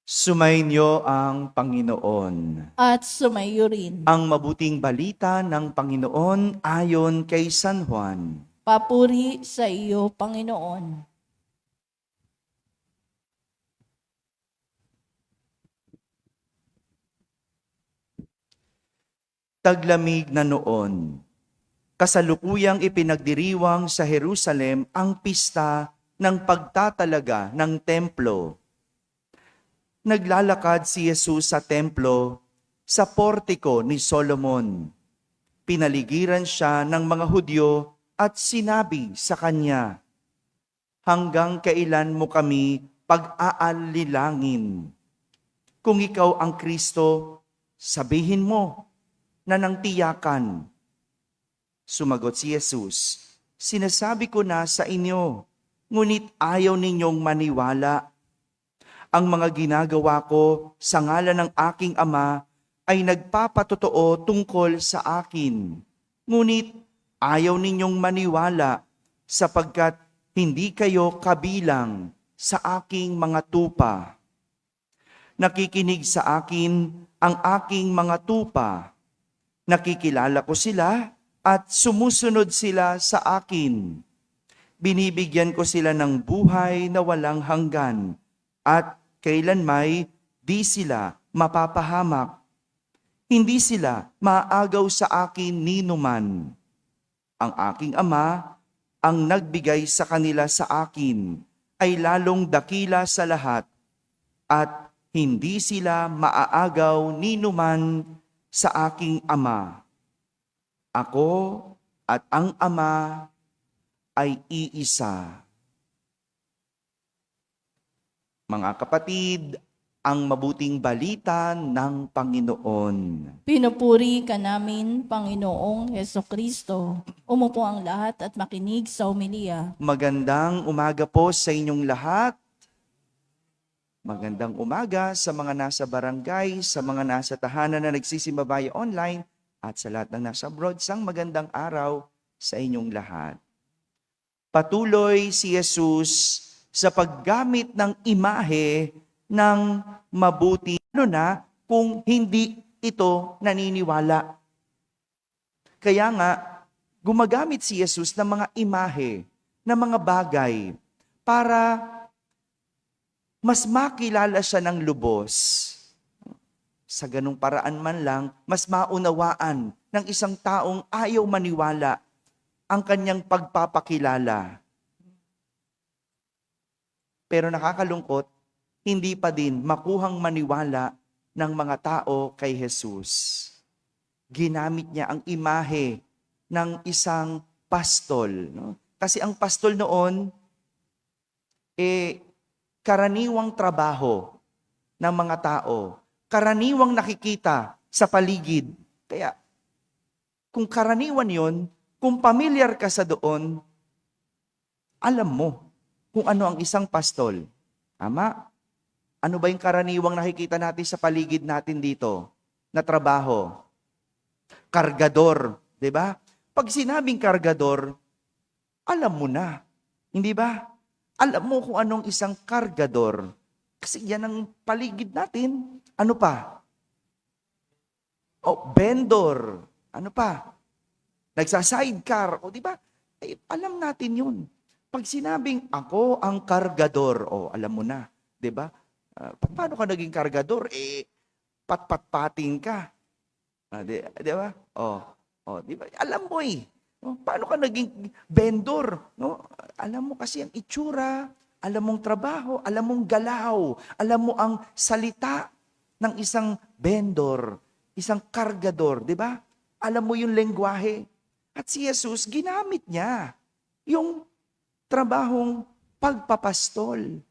Sumainyo ang Panginoon. At sumayo rin. Ang mabuting balita ng Panginoon ayon kay San Juan. Papuri sa iyo, Panginoon. Taglamig na noon, kasalukuyang ipinagdiriwang sa Jerusalem ang pista ng pagtatalaga ng templo. Naglalakad si Jesus sa templo sa portiko ni Solomon. Pinaligiran siya ng mga Hudyo at sinabi sa kanya, "Hanggang kailan mo kami pag-aalilangin? Kung ikaw ang Kristo, sabihin mo na ng tiyakan." Sumagot si Jesus, "Sinasabi ko na sa inyo, ngunit ayaw ninyong maniwala. Ang mga ginagawa ko sa ngalan ng aking Ama ay nagpapatotoo tungkol sa akin. Ngunit ayaw ninyong maniwala sapagkat hindi kayo kabilang sa aking mga tupa. Nakikinig sa akin ang aking mga tupa. Nakikilala ko sila at sumusunod sila sa akin. Binibigyan ko sila ng buhay na walang hanggan at kailanmay di sila mapapahamak. Hindi sila maaagaw sa akin ninuman. Ang aking Ama, ang nagbigay sa kanila sa akin, ay lalong dakila sa lahat at hindi sila maaagaw ninuman sa aking Ama. Ako at ang Ama ay iisa." Mga kapatid, ang mabuting balita ng Panginoon. Pinupuri ka namin, Panginoong Hesukristo. Umupo ang lahat at makinig sa homilia. Magandang umaga po sa inyong lahat. Magandang umaga sa mga nasa barangay, sa mga nasa tahanan na nagsisimbabay online, at sa lahat ng nasa abroad, sang magandang araw sa inyong lahat. Patuloy si Jesus sa paggamit ng imahe ng mabuti, ano na kung hindi ito naniniwala. Kaya nga, gumagamit si Jesus ng mga imahe, ng mga bagay, para mas makilala siya ng lubos. Sa ganung paraan man lang, mas maunawaan ng isang taong ayaw maniwala ang kanyang pagpapakilala. Pero nakakalungkot, hindi pa din makuhang maniwala ng mga tao kay Jesus. Ginamit niya ang imahe ng isang pastol. No? Kasi ang pastol noon, karaniwang trabaho ng mga tao, karaniwang nakikita sa paligid. Kaya, kung karaniwan yon, kung pamilyar ka sa doon, alam mo kung ano ang isang pastol. Tama? Ano ba yung karaniwang nakikita natin sa paligid natin dito na trabaho? Kargador, di ba? Pag sinabing kargador, alam mo na. Hindi ba? Alam mo kung anong isang kargador. Kasi yan ang paligid natin. Ano pa? Vendor. Ano pa? Nagsa-sidecar. Di ba? Alam natin yun. Pag sinabing ako ang kargador, alam mo na. Di ba? Paano ka naging kargador? Pat-pat-pating ka. Di ba? Di ba? Alam mo paano ka naging vendor? No? Alam mo kasi ang itsura, alam mong trabaho, alam mong galaw, alam mo ang salita ng isang vendor, isang kargador, di ba? Alam mo yung lengguwahe. At si Jesus, ginamit niya yung trabahong pagpapastol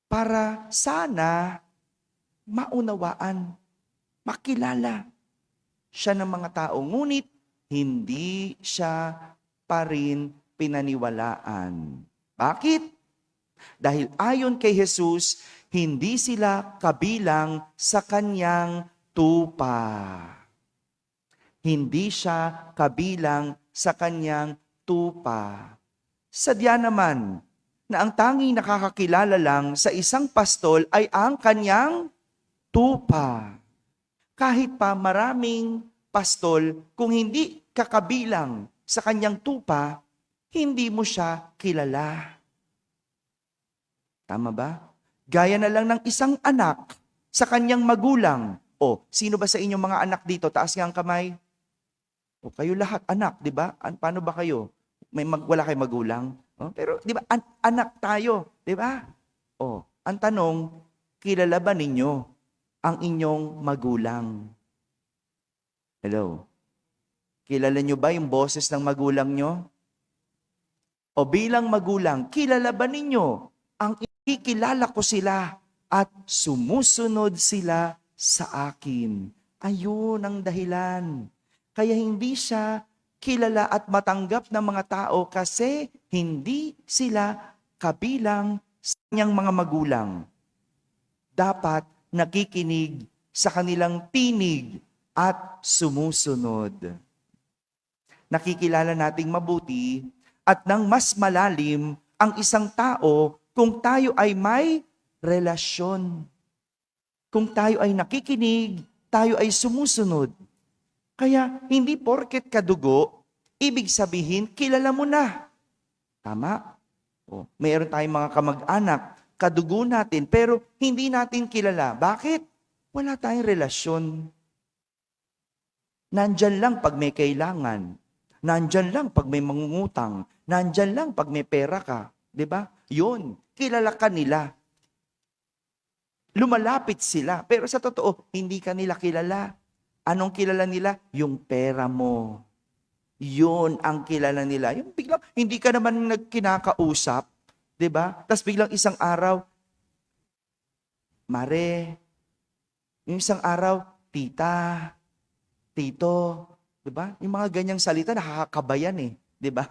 para sana maunawaan, makilala siya ng mga tao. Ngunit hindi siya pa rin pinaniwalaan. Bakit? Dahil ayon kay Jesus, hindi sila kabilang sa kanyang tupa. Hindi siya kabilang sa kanyang tupa. Sadya naman na ang tanging nakakakilala lang sa isang pastol ay ang kanyang tupa. Kahit pa maraming pastol, kung hindi kakabilang sa kanyang tupa, hindi mo siya kilala. Tama ba? Gaya na lang ng isang anak sa kanyang magulang. O, sino ba sa inyong mga anak dito? Taas nga ang kamay. O, kayo lahat, anak, di ba? Paano ba kayo? Wala kayong magulang? O, pero, di ba, anak tayo, di ba? O, ang tanong, kilala ba ninyo ang inyong magulang? Hello? Kilala nyo ba yung boses ng magulang nyo? O bilang magulang, kilala ba ninyo ang ikikilala ko sila at sumusunod sila sa akin? Ayun ang dahilan. Kaya hindi siya kilala at matanggap ng mga tao kasi hindi sila kabilang sa kanyang mga magulang. Dapat nakikinig sa kanilang tinig at sumusunod. Nakikilala nating mabuti at nang mas malalim ang isang tao kung tayo ay may relasyon. Kung tayo ay nakikinig, tayo ay sumusunod. Kaya hindi porket kadugo, ibig sabihin kilala mo na. Tama? O, mayroon tayong mga kamag-anak, kadugo natin, pero hindi natin kilala. Bakit? Wala tayong relasyon. Nandyan lang pag may kailangan. Nandyan lang pag may mangungutang. Nandyan lang pag may pera ka. 'Di ba? Yun, kilala ka nila. Lumalapit sila. Pero sa totoo, hindi ka nila kilala. Anong kilala nila? Yung pera mo. Yun ang kilala nila. Yung biglang, hindi ka naman nagkinakausap. 'Di ba? Tapos biglang isang araw, Mare. Yung isang araw, Tita. Tito. 'Di ba? Yung mga ganyang salita, nakakakabayan eh. 'Di ba?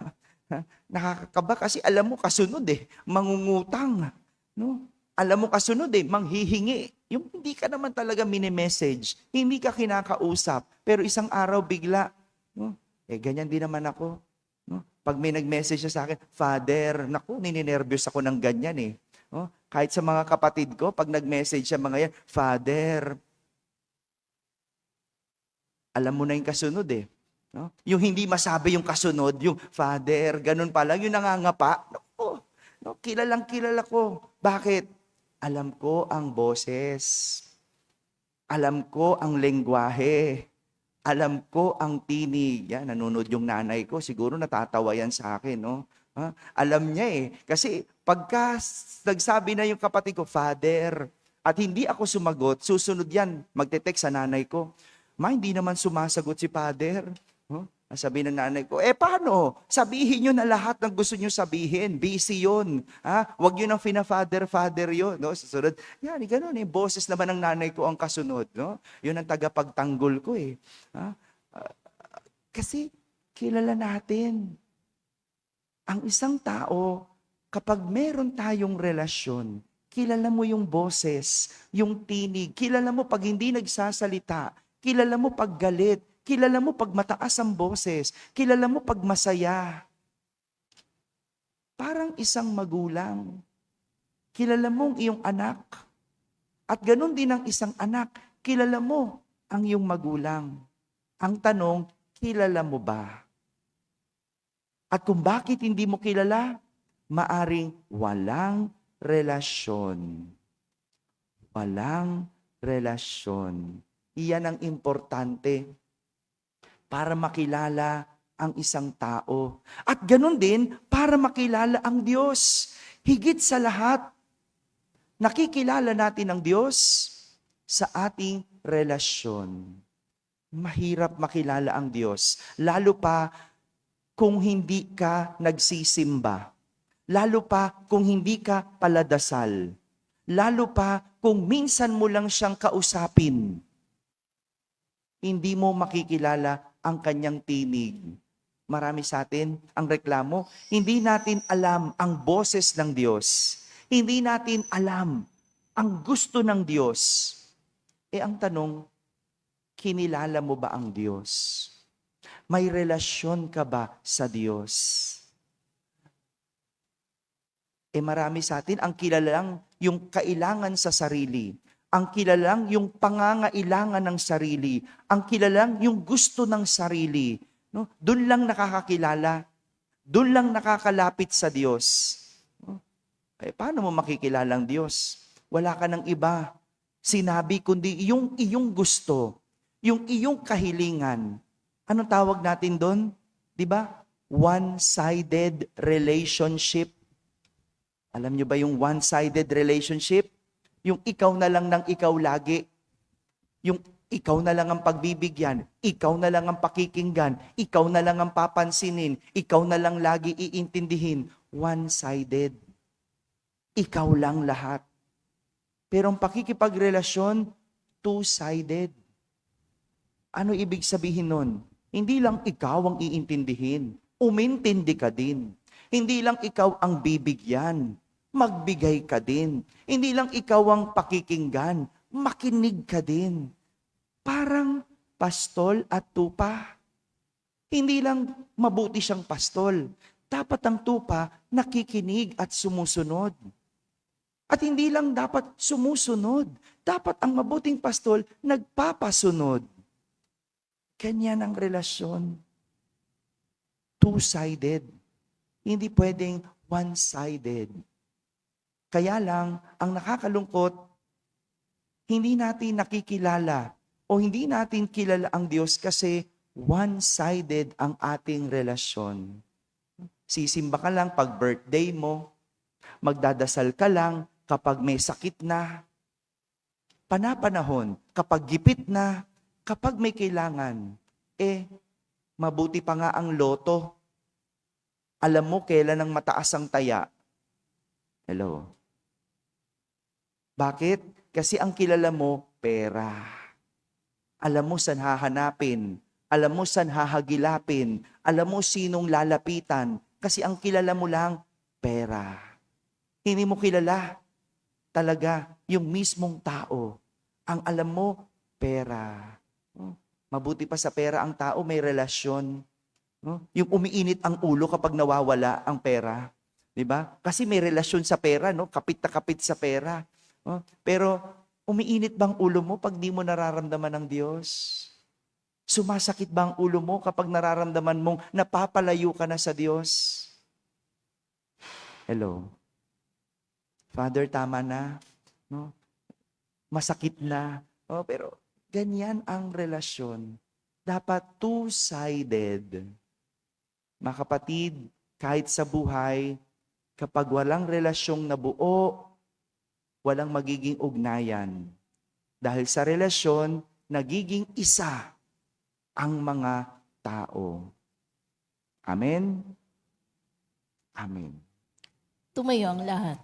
Nakakakaba kasi alam mo kasunod eh, mangungutang. No? Alam mo kasunod eh, manghihingi. Yung hindi ka naman talaga mini-message, hindi ka kinakausap, pero isang araw bigla, no? Ganyan din naman ako. No? Pag may nag-message siya sa akin, Father, naku, nininervyos ako ng ganyan eh. No? Kahit sa mga kapatid ko, pag nag-message siya mga yan, Father, alam mo na yung kasunod eh. No? Yung hindi masabi yung kasunod, yung Father, ganun pa lang, yung nangangapa. No, no, kilalang kilala ko. Bakit? Alam ko ang boses. Alam ko ang lengguwahe. Alam ko ang tinig. Yan, nanonood yung nanay ko. Siguro natatawa yan sa akin, no? Ha? Alam niya eh. Kasi pagka nagsabi na yung kapatid ko, Father, at hindi ako sumagot, susunod yan, magte-text sa nanay ko. Ma, hindi naman sumasagot si Father. Huh? Sabi ng nanay ko, paano? Sabihin nyo na lahat ng gusto nyo sabihin. Busy yun. Ha? Huwag nyo nang fina-father yun. No? Susunod, yan, ganun eh. Boses naman ng nanay ko ang kasunod. No? Yun ang tagapagtanggol ko eh. Ha? Kasi kilala natin. Ang isang tao, kapag meron tayong relasyon, kilala mo yung boses, yung tinig, kilala mo pag hindi nagsasalita, kilala mo pag galit, kilala mo pag mataas ang boses, kilala mo pag masaya. Parang isang magulang. Kilala mo ang iyong anak. At ganun din ang isang anak, kilala mo ang iyong magulang. Ang tanong, kilala mo ba? At kung bakit hindi mo kilala, maaring walang relasyon. Walang relasyon. Iyan ang importante para makilala ang isang tao. At ganun din para makilala ang Diyos. Higit sa lahat, nakikilala natin ang Diyos sa ating relasyon. Mahirap makilala ang Diyos, lalo pa kung hindi ka nagsisimba. Lalo pa kung hindi ka paladasal. Lalo pa kung minsan mo lang siyang kausapin. Hindi mo makikilala ang kanyang tinig. Marami sa atin ang reklamo. Hindi natin alam ang boses ng Diyos. Hindi natin alam ang gusto ng Diyos. Ang tanong, kinilala mo ba ang Diyos? May relasyon ka ba sa Diyos? Marami sa atin ang kilalang yung kailangan sa sarili. Ang kilalang yung pangangailangan ng sarili. Ang kilalang yung gusto ng sarili. No? Doon lang nakakakilala. Doon lang nakakalapit sa Diyos. No? Paano mo makikilala ang Diyos? Wala ka ng iba. Sinabi kundi yung iyong gusto. Yung iyong kahilingan. Anong tawag natin doon? 'Di ba? One-sided relationship. Alam niyo ba yung one-sided relationship? Yung ikaw na lang ng ikaw lagi. Yung ikaw na lang ang pagbibigyan, ikaw na lang ang pakikinggan, ikaw na lang ang papansinin, ikaw na lang lagi iintindihin. One-sided. Ikaw lang lahat. Pero ang pakikipagrelasyon, two-sided. Ano ibig sabihin nun? Hindi lang ikaw ang iintindihin, umintindi ka din. Hindi lang ikaw ang bibigyan, magbigay ka din. Hindi lang ikaw ang pakikinggan, makinig ka din. Parang pastol at tupa. Hindi lang mabuti siyang pastol. Dapat ang tupa nakikinig at sumusunod. At hindi lang dapat sumusunod. Dapat ang mabuting pastol nagpapasunod. Ganyan ang relasyon. Two-sided. Hindi pwedeng one-sided. Kaya lang, ang nakakalungkot, hindi natin nakikilala o hindi natin kilala ang Diyos kasi one-sided ang ating relasyon. Sisimba ka lang pag birthday mo, magdadasal ka lang kapag may sakit na, panapanahon, kapag gipit na, kapag may kailangan, mabuti pa nga ang loto. Alam mo kailan ang mataas ang taya. Hello. Bakit? Kasi ang kilala mo, pera. Alam mo saan hahanapin. Alam mo saan hahagilapin. Alam mo sinong lalapitan. Kasi ang kilala mo lang, pera. Hindi mo kilala talaga yung mismong tao. Ang alam mo, pera. Mabuti pa sa pera ang tao, may relasyon. No? Yung umiinit ang ulo kapag nawawala ang pera. 'Di ba? Kasi may relasyon sa pera, no? Kapit na kapit sa pera. No? Pero umiinit bang ulo mo pag di mo nararamdaman ng Diyos? Sumasakit ba ang ulo mo kapag nararamdaman mong napapalayo ka na sa Diyos? Hello. Father, tama na. No? Masakit na. Oh, pero ganyan ang relasyon. Dapat two-sided. Mga kapatid, kahit sa buhay, kapag walang relasyong nabuo, walang magiging ugnayan. Dahil sa relasyon, nagiging isa ang mga tao. Amen? Amen. Tumayo ang lahat.